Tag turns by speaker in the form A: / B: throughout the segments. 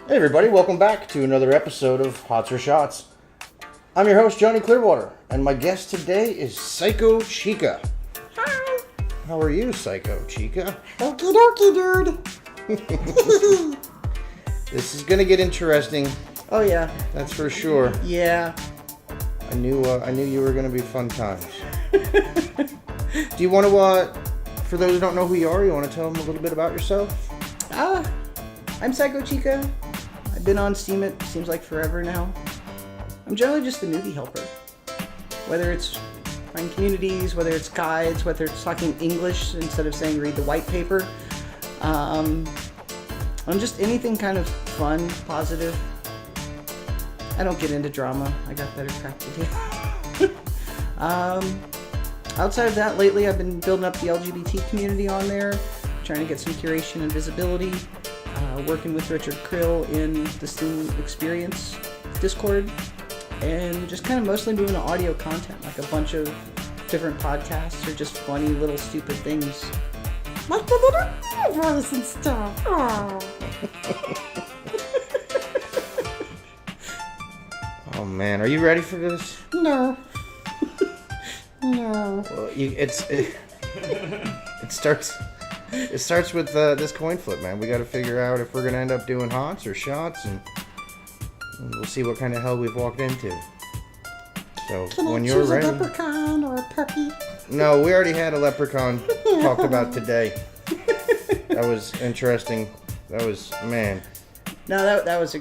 A: Hey everybody, welcome back to another episode of Hots or Shots. I'm your host, Johnny Clearwater, and my guest today is Psycho Chica.
B: Hi.
A: How are you, Psycho Chica?
B: Okie dokie, dude.
A: This is gonna get interesting.
B: Oh yeah.
A: That's for sure.
B: Yeah.
A: I knew you were gonna be fun times. Do you want to, for those who don't know who you are, you want to tell them a little bit about yourself?
B: I'm Psycho Chica. I've been on Steemit, seems like forever now. I'm generally just the newbie helper. Whether it's finding communities, whether it's guides, whether it's talking English instead of saying read the white paper. I'm just anything kind of fun, positive. I don't get into drama. I got better crap to do. Outside of that, lately I've been building up the LGBT community on there, trying to get some curation and visibility. Working with Richard Krill in the Steam Experience Discord, and just kind of mostly moving to audio content, like a bunch of different podcasts or just funny little stupid things.
C: Like the little voice and stuff. Oh.
A: Oh man, are you ready for this?
C: No. No.
A: Well, it starts. It starts with this coin flip, man. We got to figure out if we're gonna end up doing hots or shots, and we'll see what kind of hell we've walked into. So
C: Can
A: when
C: I
A: you're
C: choose
A: ready.
C: a leprechaun or a puppy?
A: No, we already had a leprechaun talked about today. That was interesting. That was man.
B: No, that was a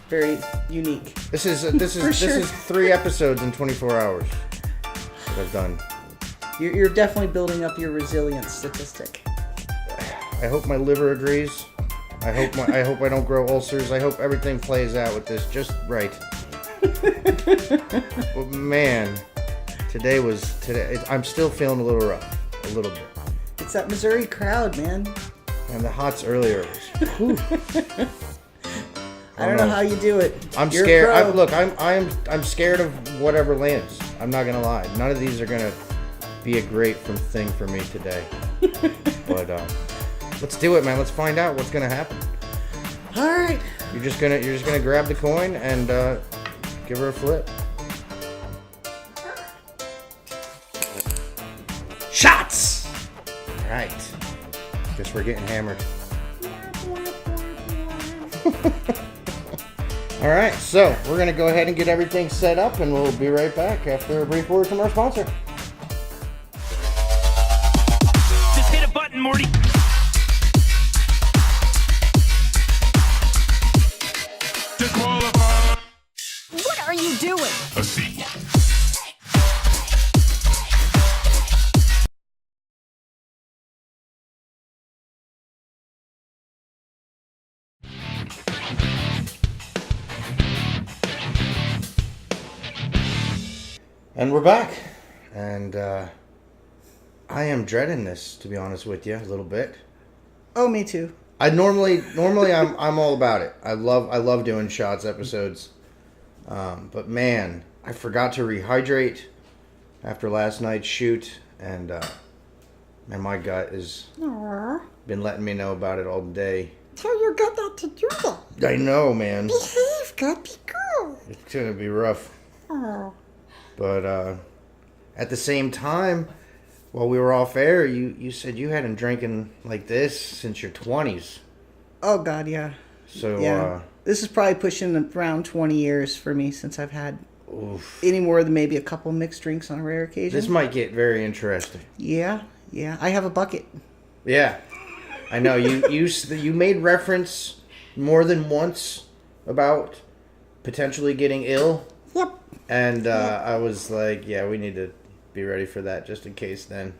B: very unique.
A: This is
B: For sure.
A: 3 episodes in 24 hours that I've done.
B: You're definitely building up your resilience statistic.
A: I hope my liver agrees. I hope I don't grow ulcers. I hope everything plays out with this just right. But man, today. I'm still feeling a little rough, a little bit.
B: It's that Missouri crowd, man.
A: And the hots earlier. Was,
B: I don't know how you do it.
A: I'm
B: You're a
A: scared.
B: pro.
A: I'm scared of whatever lands. I'm not gonna lie. None of these are gonna be a great thing for me today. But let's do it, man. Let's find out what's gonna happen.
B: All right.
A: You're just gonna grab the coin and give her a flip. Shots. All right. Guess we're getting hammered. All right. So we're gonna go ahead and get everything set up, and we'll be right back after a brief word from our sponsor.
D: Just hit a button, Morty.
C: What are you doing?
D: A C.
A: And we're back, and I am dreading this, to be honest with you, a little bit.
B: Oh, me too.
A: I normally I'm all about it. I love doing shots episodes, but man, I forgot to rehydrate after last night's shoot, and man, my gut has
C: Aww.
A: been letting me know about it all day.
C: Tell your gut not to do that.
A: I know, man,
C: Behave, gut, be good.
A: it's gonna be rough,
C: Oh.
A: but at the same time, while we were off air, you said you hadn't drinking like this since your 20s.
B: Oh God, yeah.
A: So
B: Yeah. This is probably pushing around 20 years for me since I've had
A: oof.
B: any more than maybe a couple mixed drinks on a rare occasion.
A: This might get very interesting.
B: Yeah. I have a bucket.
A: Yeah, I know you made reference more than once about potentially getting ill,
C: Yep.
A: and I was like, yeah, we need to be ready for that just in case. Then,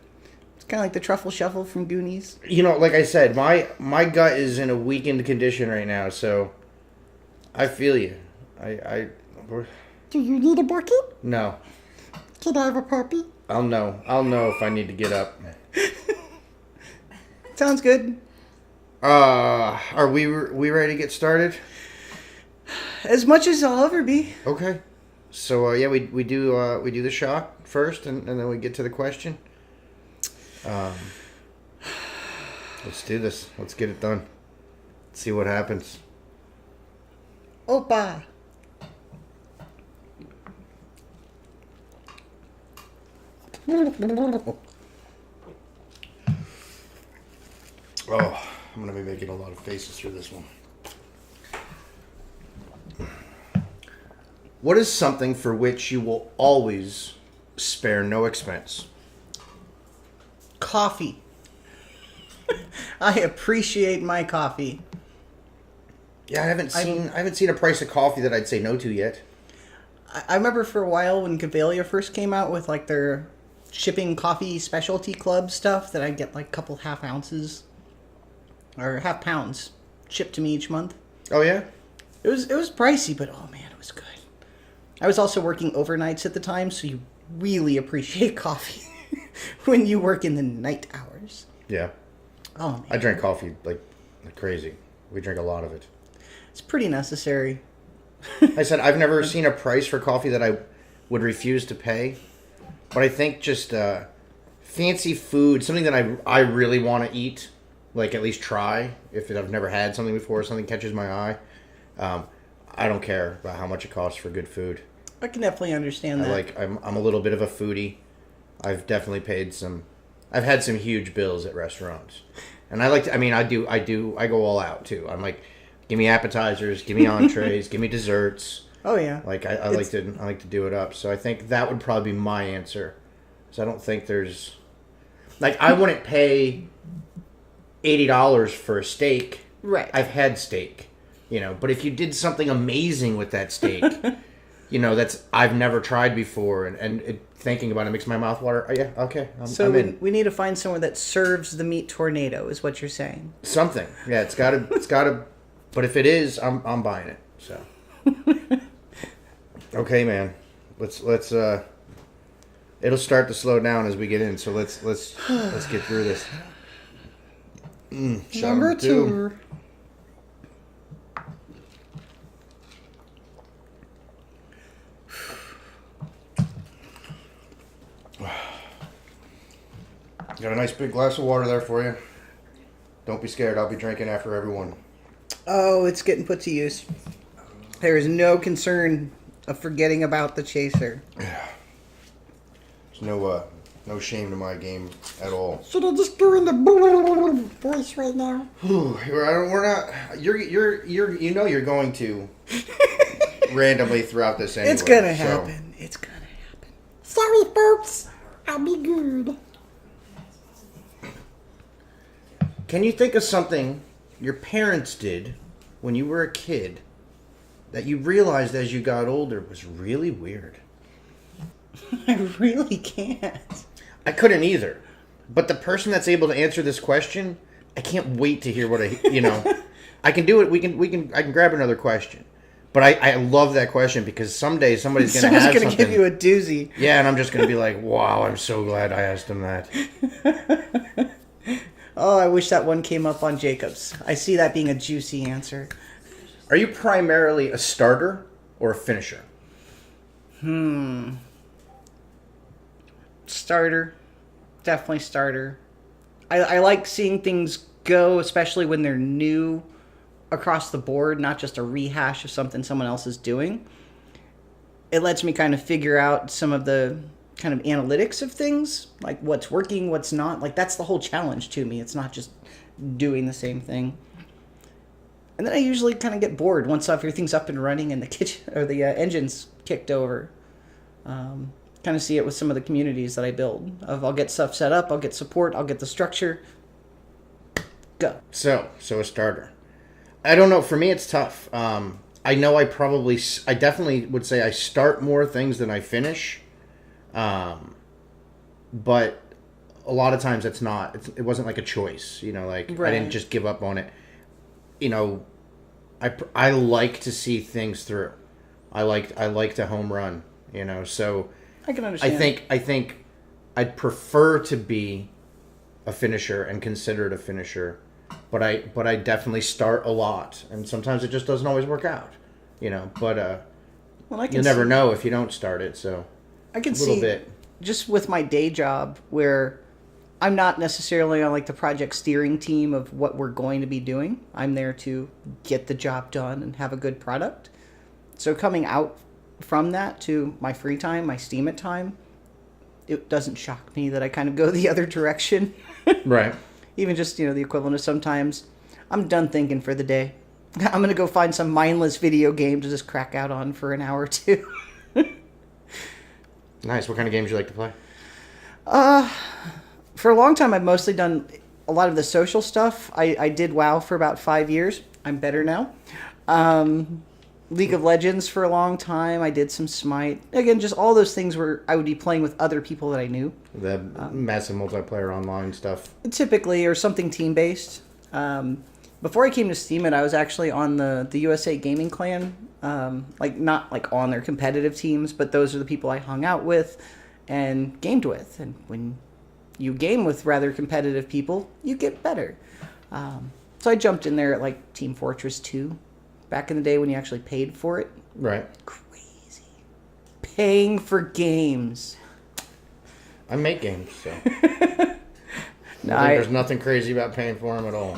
B: It's kind of like the truffle shuffle from Goonies.
A: you know, like I said, my gut is in a weakened condition right now, so I feel you.
C: Do you need a bucket?
A: No,
C: Can I have a puppy?
A: I'll know if I need to get up.
B: Sounds good.
A: Are we ready to get started?
B: As much as I'll ever be.
A: Okay. So yeah, we do the shot first, and then we get to the question. Let's do this. Let's get it done. Let's see what happens.
B: Opa.
A: Oh, I'm going to be making a lot of faces through this one. What is something for which you will always spare no expense?
B: Coffee. I appreciate my coffee.
A: Yeah, I haven't seen a price of coffee that I'd say no to yet.
B: I remember for a while when Cavalia first came out with like their shipping coffee specialty club stuff that I'd get like a couple half ounces or half pounds shipped to me each month.
A: Oh yeah?
B: It was pricey, but oh man, it was good. I was also working overnights at the time, so you really appreciate coffee when you work in the night hours.
A: Yeah.
B: Oh man.
A: I drink coffee like crazy. We drink a lot of it.
B: It's pretty necessary.
A: I said I've never seen a price for coffee that I would refuse to pay. But I think just fancy food, something that I really want to eat, like at least try, if I've never had something before, something catches my eye. I don't care about how much it costs for good food.
B: I can definitely understand that.
A: I'm a little bit of a foodie. I've definitely I've had some huge bills at restaurants. And I go all out too. I'm like, give me appetizers, give me entrees, give me desserts.
B: Oh yeah.
A: Like I like to do it up. So I think that would probably be my answer. So I don't think there's like I wouldn't pay $80 for a steak.
B: Right.
A: I've had steak, but if you did something amazing with that steak, that's I've never tried before, and thinking about it makes my mouth water. Oh, yeah, okay, I'm in.
B: We need to find somewhere that serves the meat tornado, is what you're saying.
A: Something, yeah, it's gotta. But if it is, I'm buying it. So. Okay, man. Let's it'll start to slow down as we get in, so let's get through this. Shot
B: Number two.
A: Got a nice big glass of water there for you. Don't be scared. I'll be drinking after everyone.
B: Oh, it's getting put to use. There is no concern of forgetting about the chaser.
A: Yeah. There's no shame to my game at all.
C: Should I just go in the voice right now?
A: We're not. You're going to randomly throughout this anyway.
B: It's gonna happen. It's gonna happen.
C: Sorry, folks. I'll be good.
A: Can you think of something your parents did when you were a kid that you realized as you got older was really weird?
B: I really can't.
A: I couldn't either. But the person that's able to answer this question, I can't wait to hear what I can do it. I can grab another question. But I love that question because someday somebody's going to have something.
B: Someone's going to give you a doozy.
A: Yeah, and I'm just going to be like, wow, I'm so glad I asked him that.
B: Oh, I wish that one came up on Jacob's. I see that being a juicy answer.
A: Are you primarily a starter or a finisher?
B: Starter. Definitely starter. I like seeing things go, especially when they're new across the board, not just a rehash of something someone else is doing. It lets me kind of figure out some of the kind of analytics of things, like what's working, what's not. Like that's the whole challenge to me. It's not just doing the same thing. And then I usually kind of get bored once everything's up and running and the kitchen or the engine's kicked over. Kind of see it with some of the communities that I build. I'll get stuff set up, I'll get support, I'll get the structure. Go.
A: So a starter. I don't know. For me, it's tough. I know I definitely would say I start more things than I finish. But a lot of times it wasn't like a choice, right. I didn't just give up on it. I like to see things through. I like to home run, so
B: I can understand.
A: I think I'd prefer to be a finisher and considered a finisher, but I definitely start a lot, and sometimes it just doesn't always work out, but you'll never know if you don't start it, so
B: I can
A: a little
B: see
A: bit.
B: Just with my day job where I'm not necessarily on like the project steering team of what we're going to be doing. I'm there to get the job done and have a good product. So coming out from that to my free time, my Steemit time, it doesn't shock me that I kind of go the other direction.
A: Right.
B: Even just, the equivalent of sometimes I'm done thinking for the day. I'm going to go find some mindless video game to just crack out on for an hour or two.
A: Nice. What kind of games you like to play?
B: For a long time, I've mostly done a lot of the social stuff. I did WoW for about 5 years. I'm better now. League of Legends for a long time. I did some Smite. Again, just all those things where I would be playing with other people that I knew.
A: The massive multiplayer online stuff.
B: Typically, or something team-based. Before I came to Steemit, I was actually on the USA Gaming Clan. Not like on their competitive teams, but those are the people I hung out with and gamed with. And when you game with rather competitive people, you get better. So I jumped in there at like Team Fortress 2 back in the day when you actually paid for it.
A: Right.
B: Crazy. Paying for games.
A: I make games, so.
B: No,
A: There's nothing crazy about paying for them at all.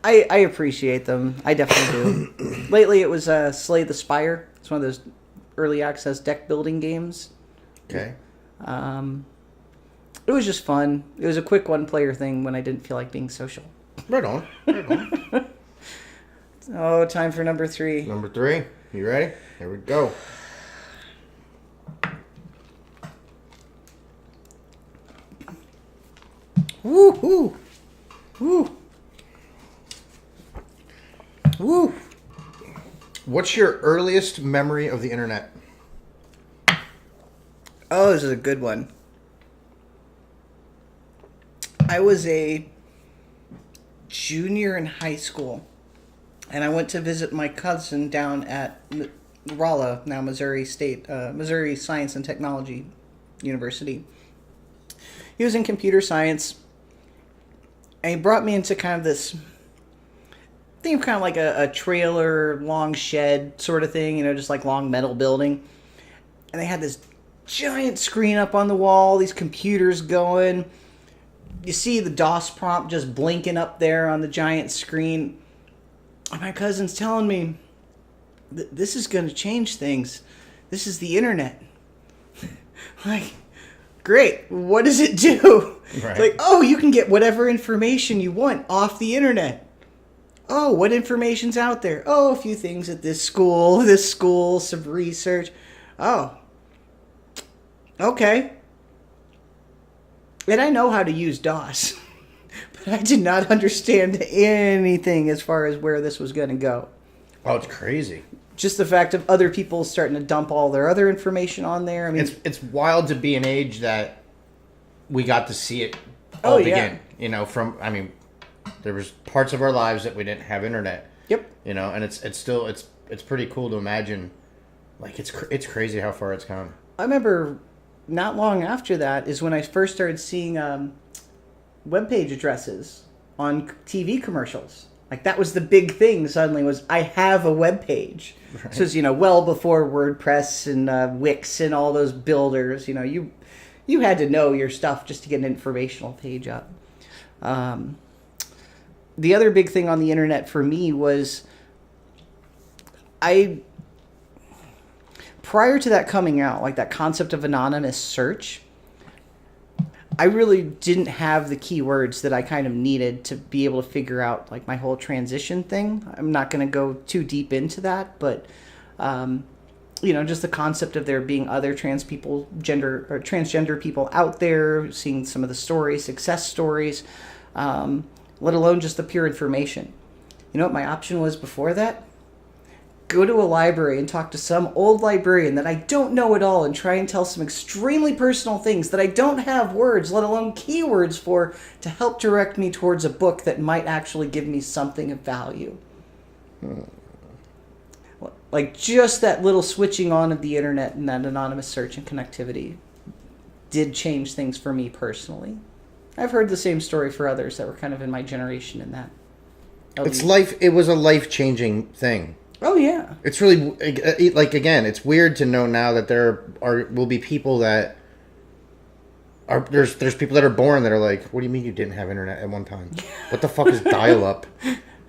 B: I appreciate them. I definitely do. Lately it was Slay the Spire. It's one of those early access deck building games.
A: Okay.
B: It was just fun. It was a quick one-player thing when I didn't feel like being social.
A: Right on. Right on.
B: Oh, time for number 3.
A: Number 3. You ready? Here we go.
B: Woo hoo. Woo. Woo.
A: What's your earliest memory of the internet?
B: Oh, this is a good one. I was a junior in high school, and I went to visit my cousin down at Rolla, now Missouri Science and Technology University. He was in computer science, and he brought me into kind of this, think of kind of like a trailer, long shed sort of thing, just like long metal building. And they had this giant screen up on the wall, these computers going. You see the DOS prompt just blinking up there on the giant screen. And my cousin's telling me, this is going to change things. This is the internet. Like, great. What does it do?
A: Right.
B: Like, oh, you can get whatever information you want off the internet. Oh, what information's out there? Oh, a few things at this school, some research. Oh, okay. And I know how to use DOS, but I did not understand anything as far as where this was going to go.
A: Oh, it's crazy.
B: Just the fact of other people starting to dump all their other information on there. I mean,
A: It's wild to be an age that we got to see it all begin.
B: Yeah.
A: There was parts of our lives that we didn't have internet.
B: Yep.
A: And it's still pretty cool to imagine. Like it's crazy how far it's come.
B: I remember not long after that is when I first started seeing webpage addresses on TV commercials. Like that was the big thing suddenly was I have a webpage. Right. So it's, well before WordPress and Wix and all those builders, you had to know your stuff just to get an informational page up. The other big thing on the internet for me was prior to that coming out, like that concept of anonymous search, I really didn't have the keywords that I kind of needed to be able to figure out like my whole transition thing. I'm not going to go too deep into that, but just the concept of there being other transgender people out there, seeing some of the stories, success stories, let alone just the pure information. You know what my option was before that? Go to a library and talk to some old librarian that I don't know at all and try and tell some extremely personal things that I don't have words, let alone keywords for, to help direct me towards a book that might actually give me something of value. Like just that little switching on of the internet and that anonymous search and connectivity did change things for me personally. I've heard the same story for others that were kind of in my generation in that.
A: It was a life-changing thing.
B: Oh, yeah.
A: It's really, again, it's weird to know now that there will be people that are, there's people that are born that are like, what do you mean you didn't have internet at one time? What the fuck is dial-up?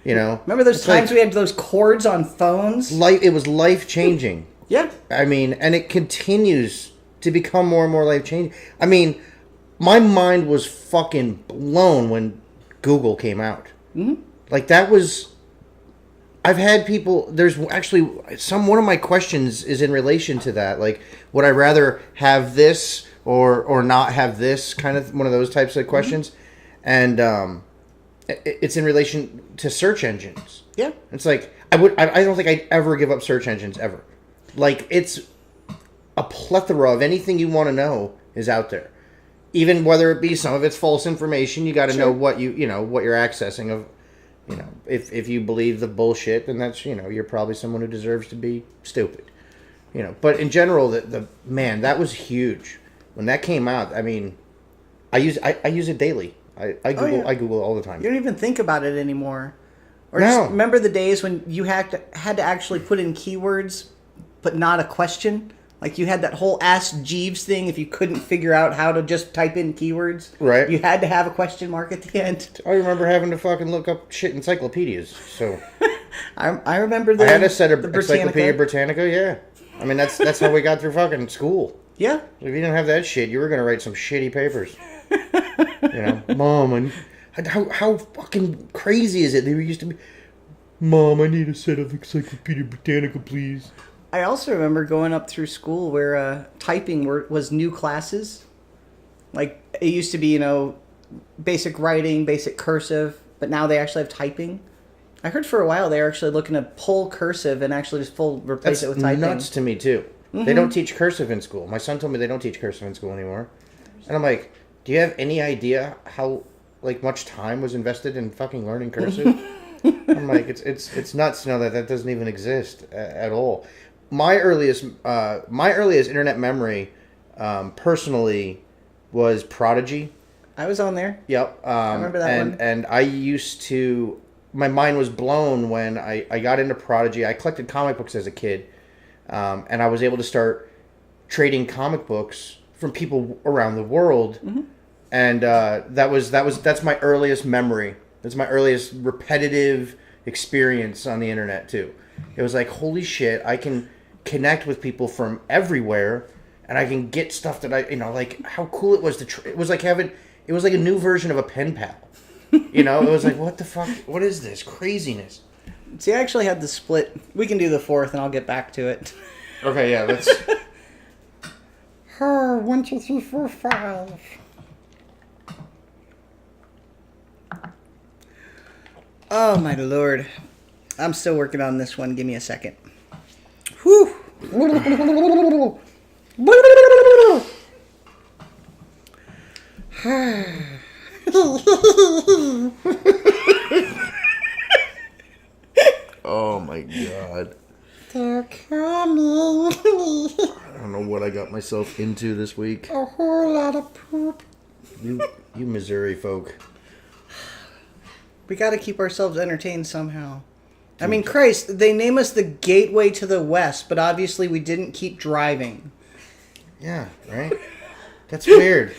A: You know,
B: Remember those
A: It's
B: times
A: like
B: we had those cords on phones?
A: it was life changing.
B: Yeah.
A: I mean, and it continues to become more and more life changing. I mean, my mind was fucking blown when Google came out. Mm-hmm. Like that was. I've had people. There's actually one of my questions is in relation to that. Like, would I rather have this or not have this? Kind of one of those types of questions, and it's in relation to search engines.
B: Yeah.
A: It's like I don't think I'd ever give up search engines ever. Like it's a plethora of anything you want to know is out there. Even whether it be some of it's false information, you got to know what what you're accessing of. You know, if you believe the bullshit, then that's, you're probably someone who deserves to be stupid. But in general, the man, that was huge. When that came out, I mean, I use it daily. I Google all the time.
B: You don't even think about it anymore. Or
A: No.
B: just remember the days when you had to actually put in keywords, but not a question? Like you had that whole Ask Jeeves thing if you couldn't figure out how to just type in keywords.
A: Right.
B: You had to have a question mark at the end.
A: I remember having to fucking look up shit encyclopedias. So
B: I remember
A: I had a set of
B: the
A: Encyclopedia Britannica, yeah. I mean, that's how we got through fucking school.
B: Yeah.
A: If you didn't have that shit, you were going to write some shitty papers. Mom, and how fucking crazy is it? They used to be, Mom, I need a set of Encyclopedia Britannica, please.
B: I also remember going up through school where typing was new classes. Like, it used to be, basic writing, basic cursive, but now they actually have typing. I heard for a while they were actually looking to pull cursive and actually just replace it with typing.
A: That's nuts to me, too. Mm-hmm. They don't teach cursive in school. My son told me they don't teach cursive in school anymore. And I'm like, do you have any idea how, much time was invested in fucking learning cursive? I'm like, it's nuts to know that doesn't even exist at all. My earliest internet memory, personally, was Prodigy.
B: I was on there.
A: Yep.
B: I remember that one.
A: And I used to. My mind was blown when I got into Prodigy. I collected comic books as a kid, and I was able to start trading comic books from people around the world. Mm-hmm. And that's my earliest memory. That's my earliest repetitive experience on the internet too. It was like, holy shit, I can connect with people from everywhere, and I can get stuff that how cool it was it was like a new version of a pen pal. It was like, what the fuck? What is this craziness?
B: See, I actually had the split. We can do the fourth, and I'll get back to it.
A: Okay, yeah, let's.
C: 1, 2, 3, 4, 5.
B: Oh my lord. I'm still working on this one. Give me a second. Whew.
A: Oh my god.
C: They're coming.
A: I don't know what I got myself into this week.
C: A whole lot of poop.
A: You Missouri folk.
B: We got to keep ourselves entertained somehow. I mean, Christ, they name us the gateway to the West, but obviously we didn't keep driving.
A: Yeah, right? That's weird.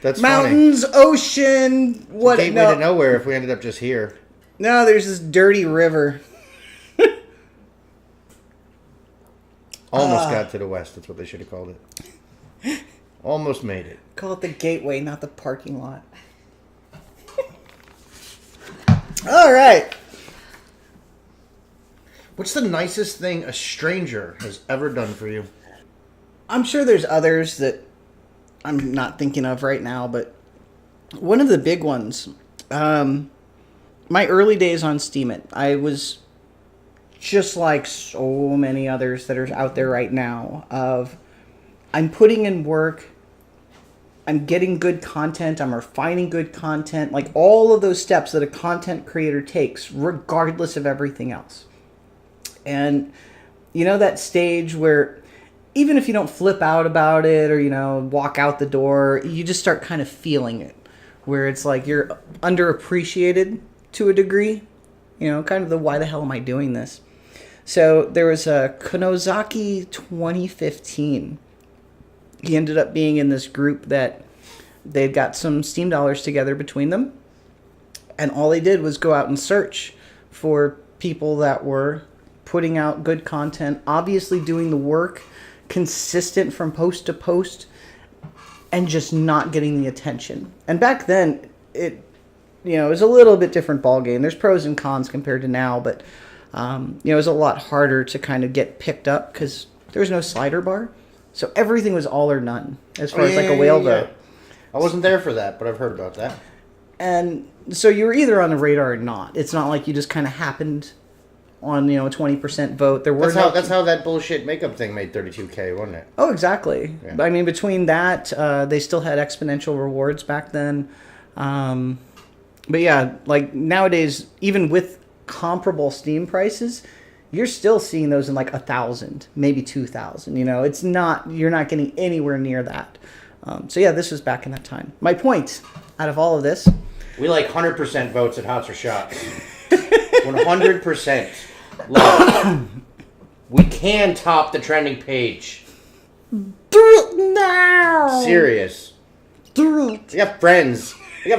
A: That's
B: mountains,
A: funny.
B: ocean, what?
A: Gateway to nowhere if we ended up just here.
B: No, there's this dirty river.
A: Almost got to the west. That's what they should have called it. Almost made it.
B: Call it the gateway, not the parking lot. All right.
A: What's the nicest thing a stranger has ever done for you?
B: I'm sure there's others that I'm not thinking of right now, but one of the big ones, my early days on Steemit, I was just like so many others that are out there right now of I'm putting in work, I'm getting good content, I'm refining good content, like all of those steps that a content creator takes regardless of everything else. And that stage where even if you don't flip out about it or, walk out the door, you just start kind of feeling it. Where it's like you're underappreciated to a degree. Kind of the why the hell am I doing this? So there was a Konozaki 2015. He ended up being in this group that they'd got some Steam dollars together between them. And all they did was go out and search for people that were putting out good content, obviously doing the work, consistent from post to post, and just not getting the attention. And back then, it was a little bit different ballgame. There's pros and cons compared to now, but it was a lot harder to kind of get picked up because there was no slider bar. So everything was all or none as far as like a whale vote.
A: I wasn't there for that, but I've heard about that.
B: And so you were either on the radar or not. It's not like you just kind of happened on, a 20% vote.
A: That's how that bullshit makeup thing made $32K, wasn't it?
B: Oh, exactly.
A: Yeah.
B: I mean, between that, they still had exponential rewards back then. But yeah, like nowadays, even with comparable Steam prices, you're still seeing those in like 1,000, maybe 2,000. It's not, you're not getting anywhere near that. So yeah, this was back in that time. My point out of all of this,
A: we like 100% votes at Hots or Shots. 100%. Look, we can top the trending page.
C: Do it now!
A: Serious.
C: Do it.
A: We got friends. We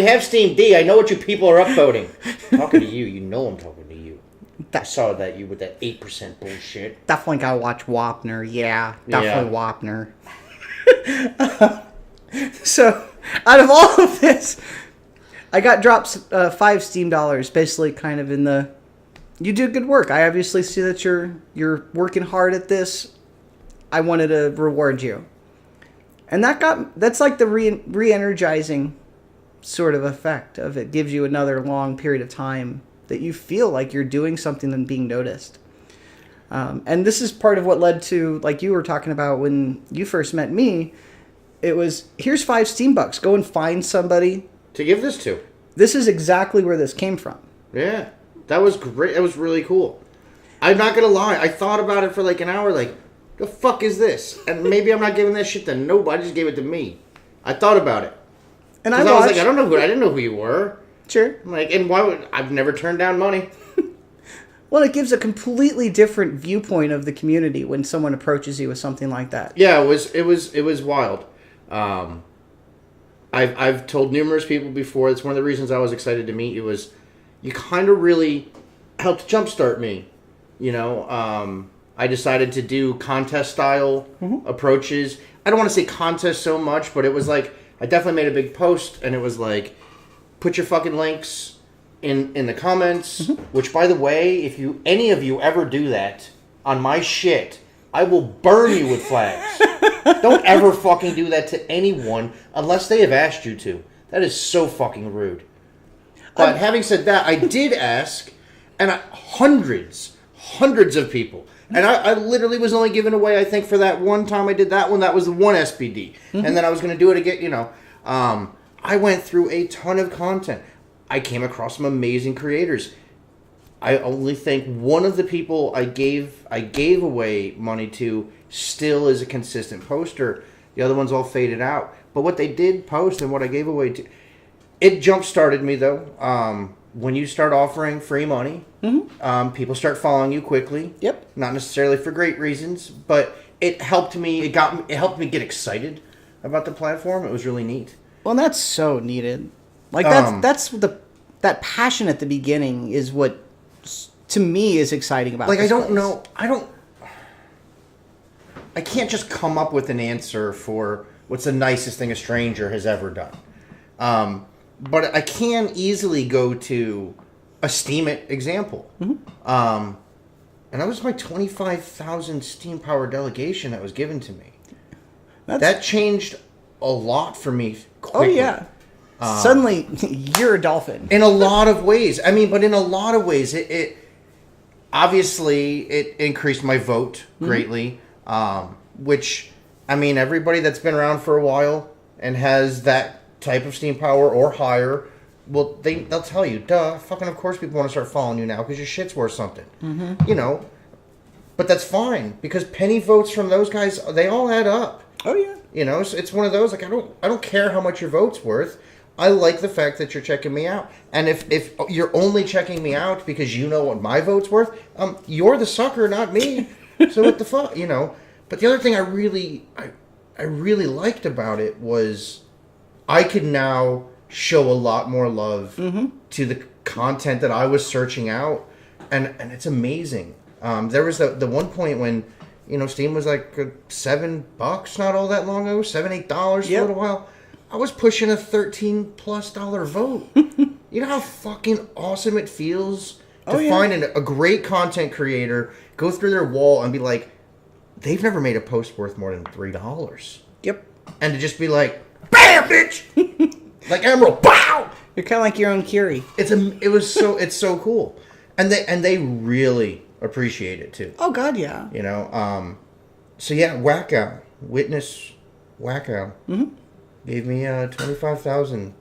A: have Steam D. I know what you people are upvoting. Talking to you, you know I'm talking to you. I saw that you with that 8% bullshit.
B: definitely gotta watch Wapner. Yeah, definitely Wapner. So, out of all of this, I got dropped 5 Steam dollars, basically kind of in the, you did good work. I obviously see that you're working hard at this. I wanted to reward you. And that's like the re-energizing sort of effect of it. Gives you another long period of time that you feel like you're doing something and being noticed. And this is part of what led to, like you were talking about when you first met me, it was, here's 5 Steam bucks. Go and find somebody
A: to give this to.
B: This is exactly where this came from.
A: Yeah. That was great. That was really cool. I'm not going to lie. I thought about it for like an hour, like, the fuck is this? And maybe I'm not giving that shit to nobody. I just gave it to me. I thought about it.
B: And
A: I was like, I didn't know who you were.
B: Sure.
A: I'm like, and why would, I've never turned down money.
B: Well, it gives a completely different viewpoint of the community when someone approaches you with something like that.
A: Yeah, it was wild. I've told numerous people before. It's one of the reasons I was excited to meet you. Was you kind of really helped jumpstart me. I decided to do contest style approaches. I don't want to say contest so much, but it was like I definitely made a big post, and it was like, put your fucking links in the comments. Which, by the way, if any of you ever do that on my shit, I will burn you with flags. Don't ever fucking do that to anyone unless they have asked you to. That is so fucking rude. But having said that, I did ask, and hundreds of people. And I literally was only giving away, I think, for that one time I did that one, that was the one SPD. And then I was going to do it again, I went through a ton of content. I came across some amazing creators. I only think one of the people I gave away money to still is a consistent poster. The other ones all faded out. But what they did post and what I gave away to, it jump-started me, though. When you start offering free money, people start following you quickly.
B: Yep.
A: Not necessarily for great reasons, but it helped me. It helped me get excited about the platform. It was really neat.
B: Well, that's so needed. Like that passion at the beginning is what, to me, is exciting about.
A: Like,
B: this place.
A: I can't just come up with an answer for what's the nicest thing a stranger has ever done. But I can easily go to a Steemit example. And that was my 25,000 Steam Power delegation that was given to me. That changed a lot for me quickly.
B: Oh, yeah. Suddenly, you're a dolphin.
A: In a lot of ways. I mean, but in a lot of ways, it obviously, it increased my vote greatly. Which, I mean, everybody that's been around for a while and has that type of Steam Power or higher, well, they'll tell you, duh, fucking of course people want to start following you now because your shit's worth something. But that's fine because penny votes from those guys, they all add up.
B: Oh, yeah.
A: So it's one of those, like, I don't care how much your vote's worth. I like the fact that you're checking me out. And if you're only checking me out because you know what my vote's worth, you're the sucker, not me. So what the fuck, But the other thing I really liked about it was I could now show a lot more love to the content that I was searching out, and it's amazing. There was the one point when, Steam was like $7 not all that long ago, $7-8 for a little while. I was pushing a $13+ vote. You know how fucking awesome it feels to find a great content creator, go through their wall and be like, they've never made a post worth more than $3.
B: Yep.
A: And to just be like, bam, bitch! Like Emerald, pow!
B: You're kind of like your own Curie.
A: It's so cool. And they really appreciate it too.
B: Oh God, yeah.
A: So yeah, Wacko, Witness Wacko, gave me 25,000,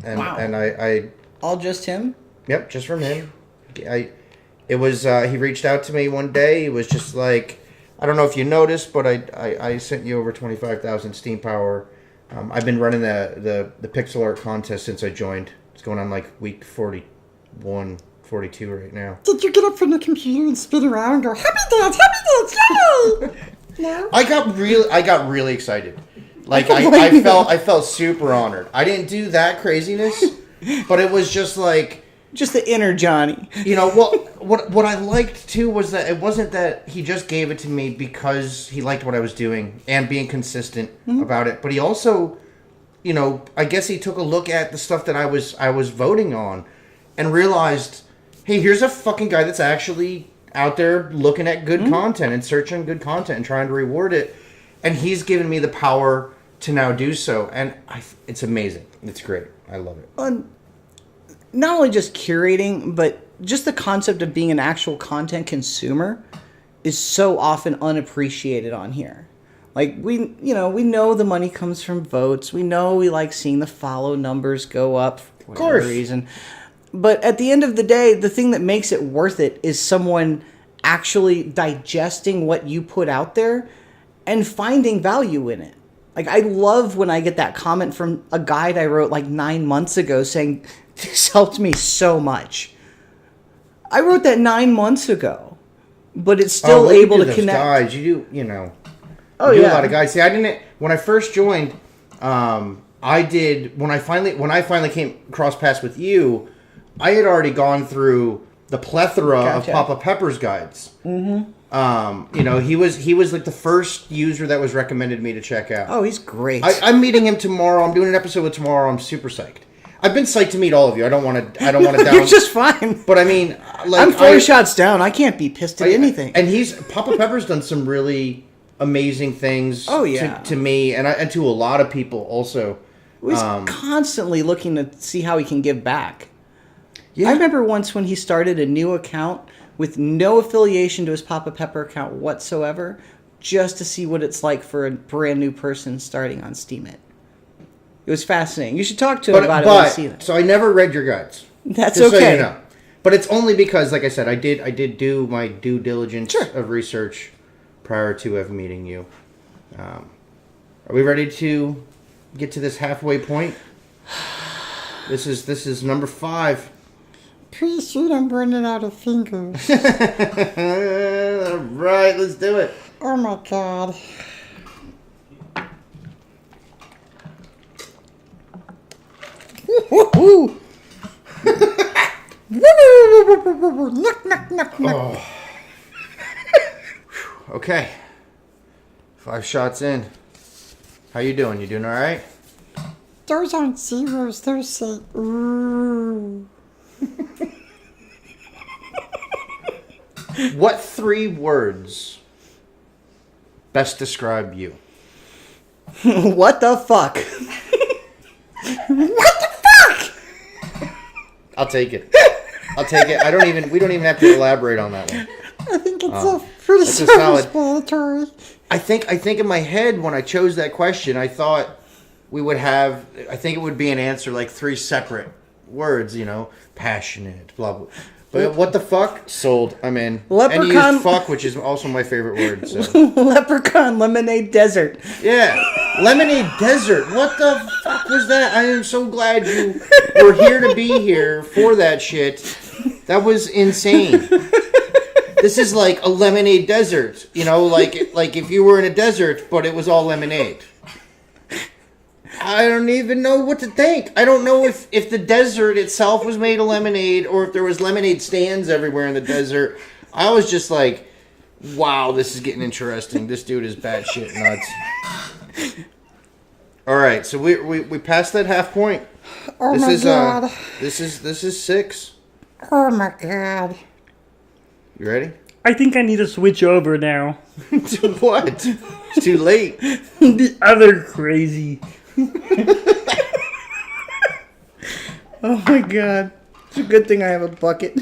A: and
B: Wow.
A: and I
B: All just him?
A: yep, just from him. It was he reached out to me one day. He was just like, I don't know if you noticed, but I sent you over 25,000 Steam Power. I've been running the pixel art contest since I joined. It's going on like week 41, 42 right now.
C: Did you get up from the computer and spin around and go, happy dance, yay! No?
A: I got really excited. Like I felt super honored. I didn't do that craziness, but it was just like,
B: Just the inner Johnny.
A: What I liked too was that it wasn't that he just gave it to me because he liked what I was doing and being consistent about it, but he also, I guess he took a look at the stuff that I was voting on and realized, hey, here's a fucking guy that's actually out there looking at good content and searching good content and trying to reward it, and he's given me the power to now do so, and it's amazing. It's great. I love it.
B: Not only just curating, but just the concept of being an actual content consumer is so often unappreciated on here. Like, we know the money comes from votes. We know we like seeing the follow numbers go up for whatever reason. But at the end of the day, the thing that makes it worth it is someone actually digesting what you put out there and finding value in it. Like, I love when I get that comment from a guide I wrote like 9 months ago saying, this helped me so much. I wrote that 9 months ago, but it's still able to connect.
A: Guys, you do a lot of guys. See, I didn't when I first joined. I did when I finally came cross paths with you. I had already gone through the plethora of Papa Pepper's guides. He was like the first user that was recommended me to check out.
B: Oh, he's great.
A: I'm meeting him tomorrow. I'm doing an episode with tomorrow. I'm super psyched. I've been psyched to meet all of you. I don't want to down.
B: You're just fine.
A: But I mean, like,
B: I'm 4 shots down. I can't be pissed at anything.
A: And Papa Pepper's done some really amazing things.
B: Oh, yeah.
A: To me and to a lot of people also.
B: He's constantly looking to see how he can give back.
A: Yeah.
B: I remember once when he started a new account with no affiliation to his Papa Pepper account whatsoever, just to see what it's like for a brand new person starting on Steemit. It was fascinating. You should talk to him about it when you see that.
A: So I never read your guides.
B: That's
A: just
B: okay.
A: So you know. But it's only because, like I said, I did do my due diligence of research prior to meeting you. Are we ready to get to this halfway point? This is number 5.
C: Pretty soon I'm running out of fingers.
A: All right, let's do it.
C: Oh my God.
B: Woo-hoo-hoo.
A: Oh. Okay. 5 shots in. How you doing? You doing all right?
C: Those aren't zeros, those say ooh.
A: What 3 words best describe you?
B: What the fuck?
C: What the fuck?
A: I'll take it. We don't even have to elaborate on that one.
C: I think it's a pretty
A: That's a solid-
C: self-explanatory.
A: I think in my head when I chose that question, I thought I think it would be an answer like 3 separate words, passionate, blah, blah. But what the fuck? Sold. I'm in.
B: Leprechaun.
A: And you used fuck, which is also my favorite word. So.
B: Leprechaun Lemonade Desert.
A: Yeah. Lemonade Desert. What the fuck was that? I am so glad you were here to be here for that shit. That was insane. This is like a lemonade desert. Like if you were in a desert, but it was all lemonade. I don't even know what to think. I don't know if the desert itself was made of lemonade or if there was lemonade stands everywhere in the desert. I was just like, wow, this is getting interesting. This dude is batshit nuts. All right, so we passed that half point.
C: Oh my god.
A: This is 6.
C: Oh my god.
A: You ready?
E: I think I need to switch over now.
A: To what? It's too late.
E: The other crazy.
B: Oh my god. It's a good thing I have a bucket.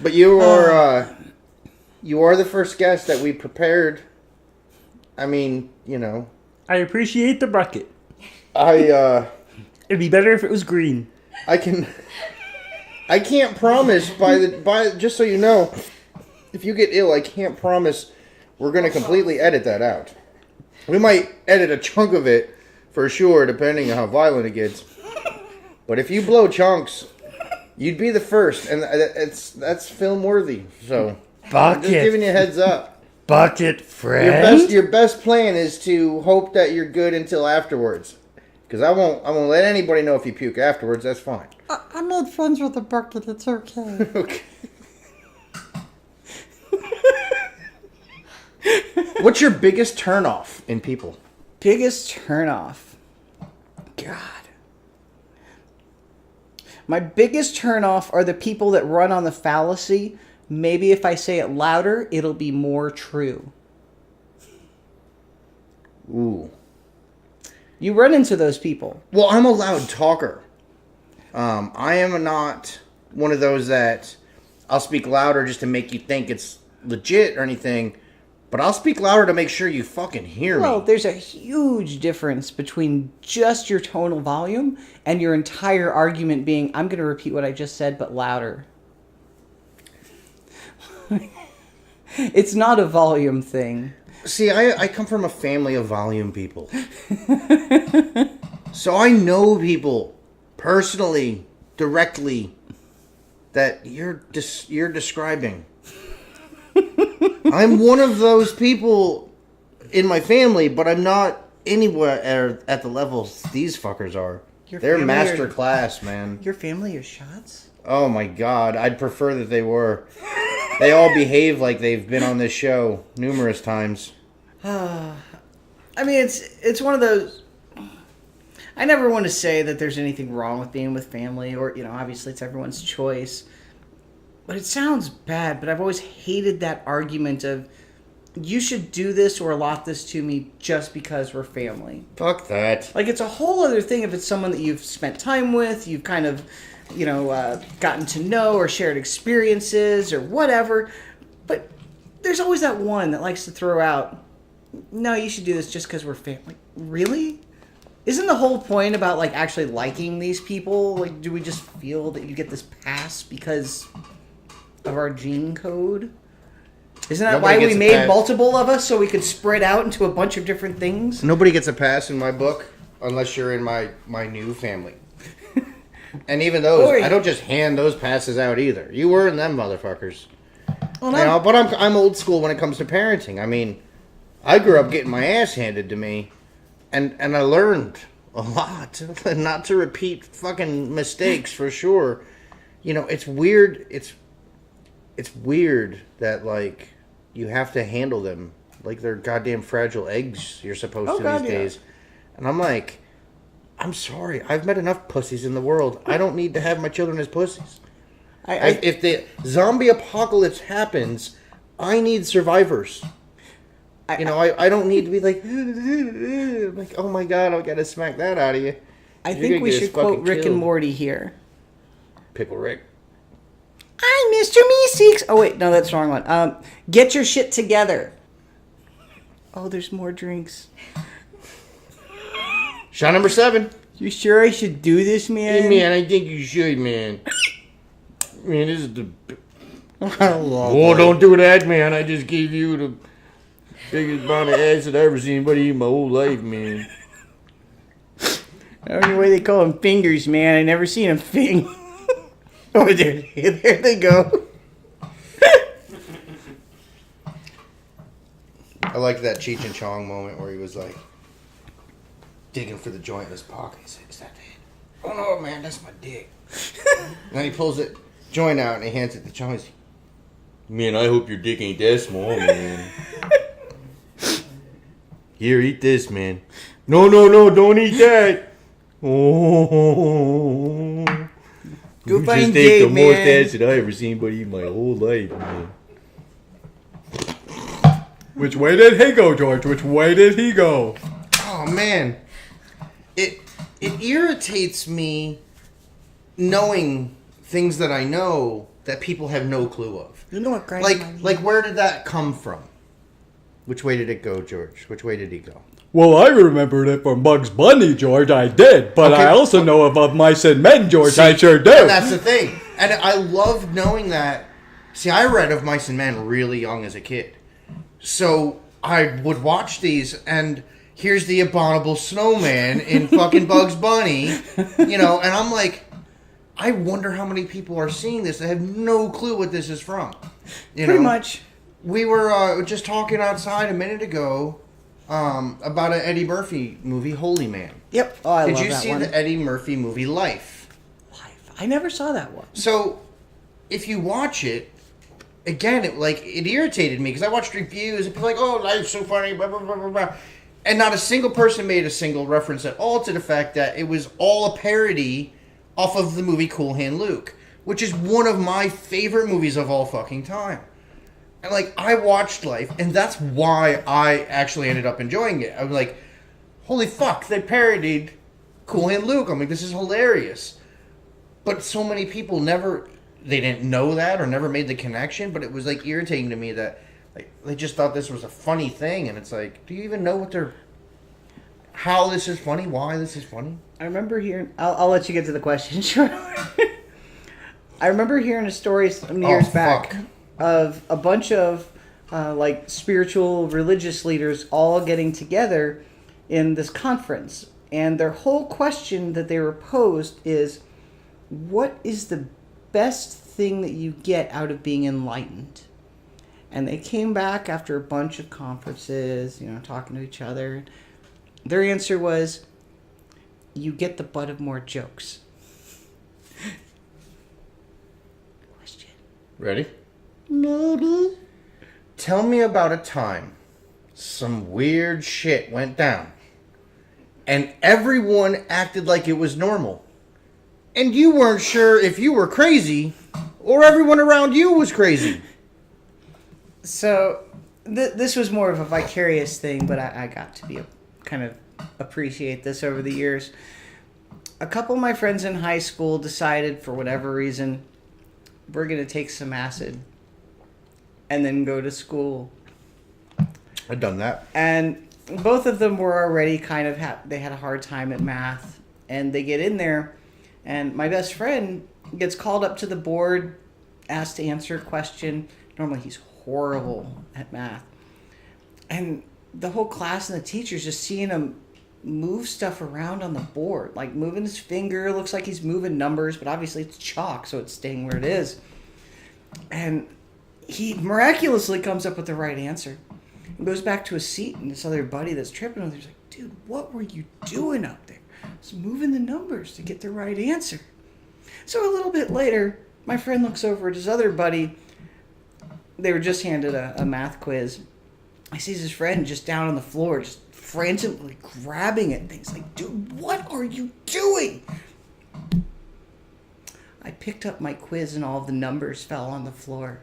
A: But you are the first guest that we prepared. I mean, you know,
E: I appreciate the bucket.
A: It'd
E: be better if it was green.
A: I can't promise just so you know, if you get ill, I can't promise we're going to completely edit that out. We might edit a chunk of it for sure, depending on how violent it gets. But if you blow chunks, you'd be the first, and that's film worthy. So, I'm just giving you a heads up.
E: Bucket friend.
A: Your best plan is to hope that you're good until afterwards. Because I won't let anybody know if you puke afterwards. That's fine.
C: I made friends with the bucket. It's okay.
A: Okay. What's your biggest turnoff in people?
B: Biggest turnoff. God. My biggest turnoff are the people that run on the fallacy. Maybe if I say it louder, it'll be more true.
A: Ooh.
B: You run into those people.
A: Well, I'm a loud talker. I am not one of those that I'll speak louder just to make you think it's legit or anything. But I'll speak louder to make sure you fucking hear me.
B: Well, there's a huge difference between just your tonal volume and your entire argument being, I'm going to repeat what I just said, but louder. It's not a volume thing.
A: See, I come from a family of volume people. So I know people personally, directly, that you're describing. I'm one of those people in my family, but I'm not anywhere at the levels these fuckers are. They're master class, man.
B: Your family are shots?
A: Oh my god, I'd prefer that they were. They all behave like they've been on this show numerous times.
B: I mean, it's one of those... I never want to say that there's anything wrong with being with family, or, you know, obviously it's everyone's choice. But it sounds bad, but I've always hated that argument of, you should do this or allot this to me just because we're family.
A: Fuck that.
B: Like, it's a whole other thing if it's someone that you've spent time with, you've kind of, you know, gotten to know or shared experiences or whatever. But there's always that one that likes to throw out, no, you should do this just because we're family. Really? Isn't the whole point about, like, actually liking these people? Like, do we just feel that you get this pass because of our gene code? Isn't that why we made multiple of us, so we could spread out into a bunch of different things?
A: Nobody gets a pass in my book unless you're in my new family. And even those, I don't just hand those passes out either. You were in them motherfuckers. Well, no. You know, but I'm old school when it comes to parenting. I mean, I grew up getting my ass handed to me, and I learned a lot. Not to repeat fucking mistakes, for sure. You know, it's weird. It's weird that, like, you have to handle them like they're goddamn fragile eggs you're supposed to these days. And I'm like, I'm sorry. I've met enough pussies in the world. I don't need to have my children as pussies. If the zombie apocalypse happens, I need survivors. I don't need to be like, oh my god, I gotta smack that out of you.
B: I think we should quote Rick and Morty here.
A: Pickle Rick.
B: I'm Mr. Meeseeks. Oh, wait. No, that's the wrong one. Get your shit together. Oh, there's more drinks.
A: Shot number 7.
B: You sure I should do this, man?
A: Hey, man, I think you should, man. Man, this is the... Oh, don't do that, man. I just gave you the biggest amount of ass I've ever seen anybody in my whole life, man.
B: I don't know why they call them fingers, man. I never seen a fing. Oh, there they go.
A: I like that Cheech and Chong moment where he was like digging for the joint in his pocket. He said, "Is that it?" "Oh no, man, that's my dick." And then he pulls it joint out and he hands it to Chong. He's like, "Man, I hope your dick ain't that small, man." "Here, eat this, man." No, don't eat that." Oh.
B: Go
A: You
B: find
A: just ate
B: Dave,
A: the most
B: man.
A: acid I ever seen anybody eat in my whole life, man.
F: Which way did he go, George? Which way did he go?
A: Oh man, it irritates me knowing things that I know that people have no clue of.
B: You know what grinds my gears?
A: Like where did that come from? Which way did it go, George? Which way did he go?
F: Well, I remembered it from Bugs Bunny, George. I did, but
A: Okay.
F: I also know of Mice and Men, George.
A: See,
F: I sure do.
A: And that's the thing, and I love knowing that. See, I read of Mice and Men really young as a kid, so I would watch these and. Here's the abominable snowman in fucking Bugs Bunny, and I'm like, I wonder how many people are seeing this that have no clue what this is from.
B: Pretty much.
A: We were just talking outside a minute ago about an Eddie Murphy movie, Holy Man.
B: Yep. Oh, I
A: Did
B: love
A: you
B: that
A: see
B: one.
A: the Eddie Murphy movie, Life?
B: I never saw that one.
A: So, if you watch it, again, it irritated me because I watched reviews and people were like, "Oh, Life's so funny," blah, blah, blah, blah, blah. And not a single person made a single reference at all to the fact that it was all a parody off of the movie Cool Hand Luke, which is one of my favorite movies of all fucking time. And I watched Life, and that's why I actually ended up enjoying it. I was like, holy fuck, they parodied Cool Hand Luke. I'm like, this is hilarious. But so many people they didn't know that or never made the connection, but it was irritating to me that they just thought this was a funny thing, and it's like, do you even know how this is funny? Why this is funny?
B: I remember hearing... I'll let you get to the question, sure. I remember hearing a story some years back of a bunch of spiritual religious leaders all getting together in this conference, and their whole question that they were posed is, what is the best thing that you get out of being enlightened? And they came back after a bunch of conferences, talking to each other. Their answer was, you get the butt of more jokes. Question.
A: Ready?
C: Maybe.
A: Tell me about a time some weird shit went down and everyone acted like it was normal. And you weren't sure if you were crazy or everyone around you was crazy.
B: So, this was more of a vicarious thing, but I got to kind of appreciate this over the years. A couple of my friends in high school decided, for whatever reason, we're going to take some acid and then go to school.
A: I've done that.
B: And both of them were already kind of, they had a hard time at math. And they get in there, and my best friend gets called up to the board, asked to answer a question. Normally he's horrible at math. And the whole class and the teachers just seeing him move stuff around on the board, like moving his finger. Looks like he's moving numbers, but obviously it's chalk, so it's staying where it is. And he miraculously comes up with the right answer and goes back to his seat, and this other buddy that's tripping with him is like, dude, what were you doing up there? Just moving the numbers to get the right answer. So a little bit later, my friend looks over at his other buddy. They were just handed a math quiz. He sees his friend just down on the floor, just frantically grabbing it. And he's like, dude, what are you doing? I picked up my quiz and all of the numbers fell on the floor.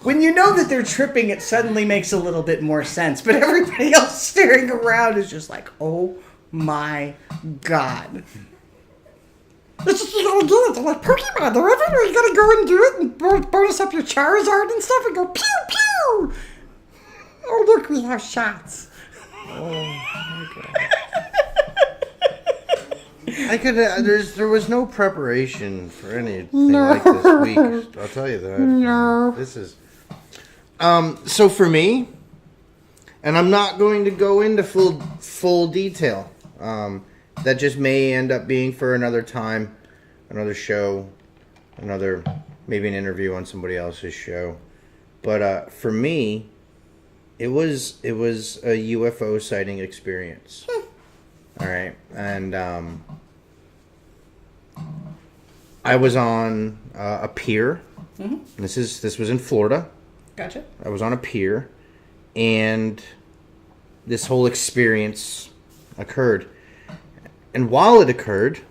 B: When you know that they're tripping, it suddenly makes a little bit more sense. But everybody else staring around is just like, oh my God.
C: It's just you gotta get it. They're like Pokemon. They're everywhere. You gotta go and do it and bonus up your Charizard and stuff and go pew pew. Oh look, we have shots.
A: There was no preparation for anything like this week. I'll tell you that.
C: No.
A: This is so for me, and I'm not going to go into full detail. That just may end up being for another time, another show, maybe an interview on somebody else's show. But for me, It was a UFO sighting experience. All right, and I was on a pier. Mm-hmm. This was in Florida.
B: Gotcha.
A: I was on a pier, and this whole experience occurred. And while it occurred,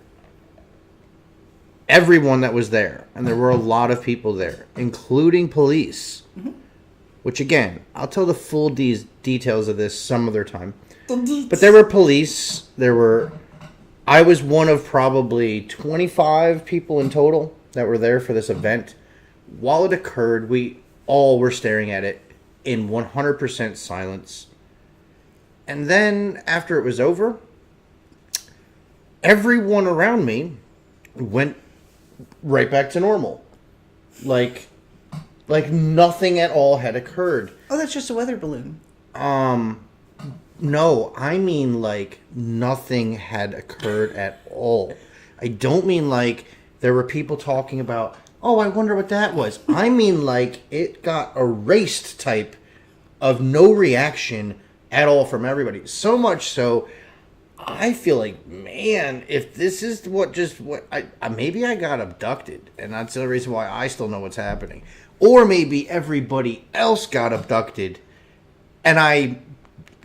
A: everyone that was there, and there were a lot of people there, including police, which again, I'll tell the full details of this some other time. But there were police, I was one of probably 25 people in total that were there for this event. While it occurred, we all were staring at it in 100% silence. And then, after it was over, everyone around me went right back to normal. Like nothing at all had occurred.
B: Oh, that's just a weather balloon.
A: No, I mean like nothing had occurred at all. I don't mean like there were people talking about, oh, I wonder what that was. I mean like it got erased type of no reaction at all from everybody. So much so, I feel like, man, if this is maybe I got abducted, and that's the reason why I still know what's happening. Or maybe everybody else got abducted, and I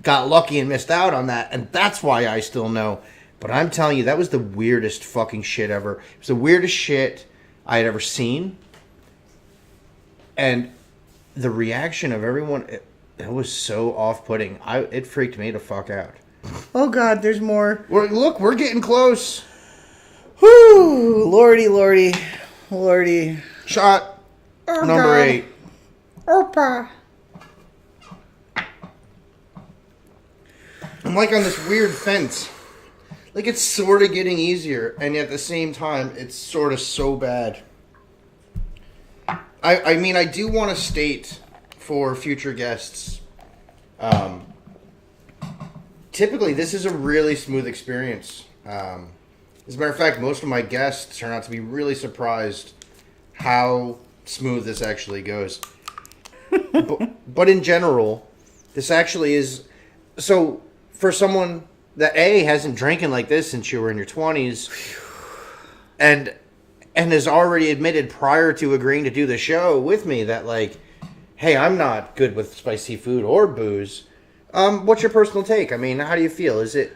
A: got lucky and missed out on that, and that's why I still know. But I'm telling you, that was the weirdest fucking shit ever. It was the weirdest shit I had ever seen. And the reaction of everyone, it was so off-putting. It freaked me the fuck out.
B: Oh God, there's more.
A: Look, we're getting close.
B: Whoo! Lordy.
A: Shot number 8.
C: Opa.
A: I'm like on this weird fence. Like it's sort of getting easier, and yet at the same time, it's sort of so bad. I mean, I do want to state for future guests, typically this is a really smooth experience. As a matter of fact, most of my guests turn out to be really surprised how smooth this actually goes. but in general, this actually is... So, for someone that A, hasn't drinking like this since you were in your 20s, and has already admitted prior to agreeing to do the show with me that, like, hey, I'm not good with spicy food or booze. What's your personal take? I mean, how do you feel? Is it...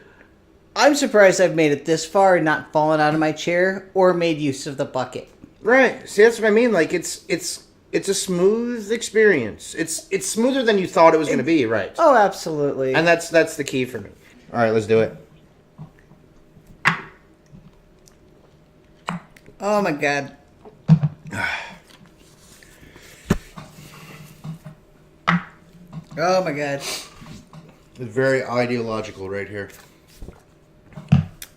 B: I'm surprised I've made it this far and not fallen out of my chair or made use of the bucket.
A: Right. See, that's what I mean. Like, it's a smooth experience. It's smoother than you thought it was going to be, right?
B: Oh, absolutely.
A: And that's the key for me. All right, let's do it.
B: Oh, my God. Oh, my God.
A: It's very ideological right here.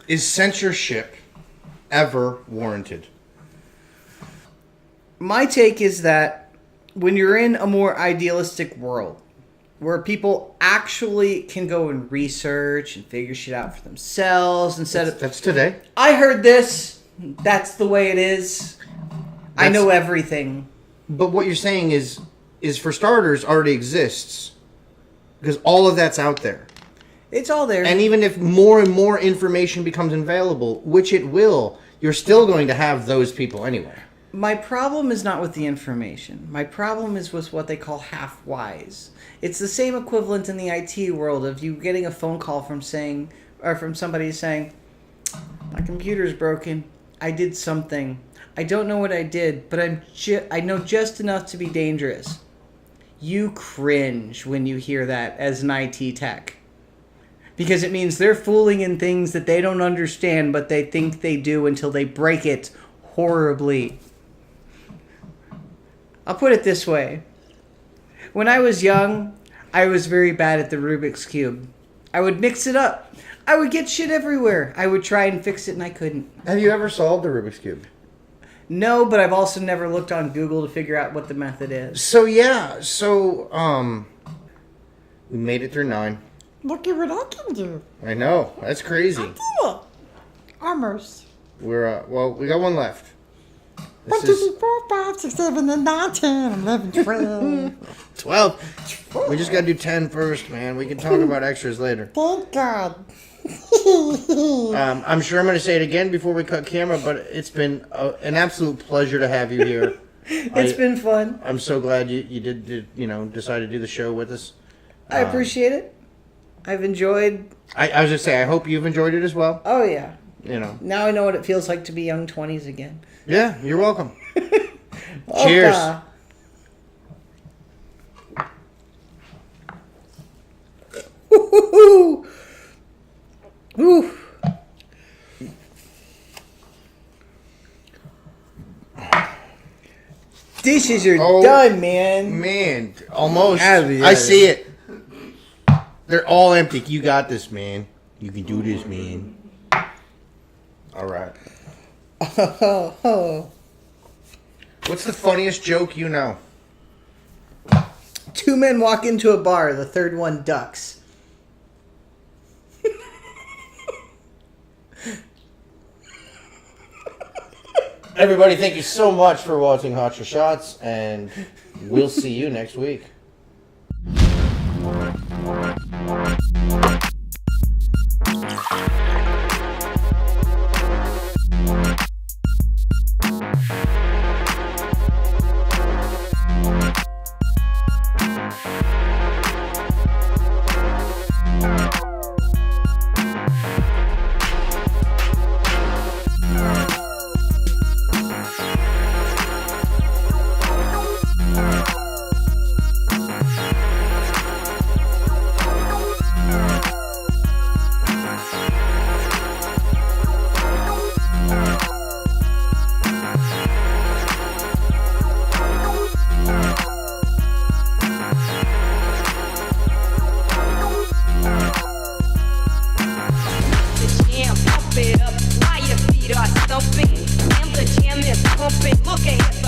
A: Is censorship ever warranted?
B: My take is that when you're in a more idealistic world, where people actually can go and research and figure shit out for themselves instead of...
A: That's today.
B: I heard this. That's the way it is. I know everything.
A: But what you're saying is for starters, already exists. Because all of that's out there.
B: It's all there.
A: And even if more and more information becomes available, which it will, you're still going to have those people anyway.
B: My problem is not with the information. My problem is with what they call half-wise. It's the same equivalent in the IT world of you getting a phone call from somebody saying, my computer's broken. I did something. I don't know what I did, but I know just enough to be dangerous. You cringe when you hear that as an IT tech. Because it means they're fooling in things that they don't understand, but they think they do until they break it horribly. I'll put it this way. When I was young, I was very bad at the Rubik's Cube. I would mix it up. I would get shit everywhere. I would try and fix it and I couldn't.
A: Have you ever solved the Rubik's Cube?
B: No, but I've also never looked on Google to figure out what the method is.
A: So, yeah. We made it through 9.
C: Look at what I can do.
A: I know. That's crazy.
C: I did it. Almost.
A: We got one left.
C: 1, 2, 3, 4, 5, 6, 7, and 9, 10, 11, 12.
A: 12. We just gotta do 10 first, man. We can talk about extras later.
C: Thank God.
A: I'm sure I'm gonna say it again before we cut camera, but it's been an absolute pleasure to have you here.
B: It's been fun.
A: I'm so glad you did decide to do the show with us.
B: I appreciate it. I've enjoyed.
A: I was gonna say I hope you've enjoyed it as well.
B: Oh yeah.
A: Now
B: I know what it feels like to be young 20s again.
A: Yeah, you're welcome. Cheers.
B: Woo-hoo-hoo. Woo. Dishes are done, man.
A: Man, almost.
B: Yeah.
A: I see it. They're all empty. You got this, man. You can do this, man. All right. What's the funniest joke you know?
B: 2 men walk into a bar. The third one ducks.
A: Everybody, thank you so much for watching Hot Your Shots, and we'll see you next week.
G: It up while your feet are stumping and the jam is pumping. Look ahead.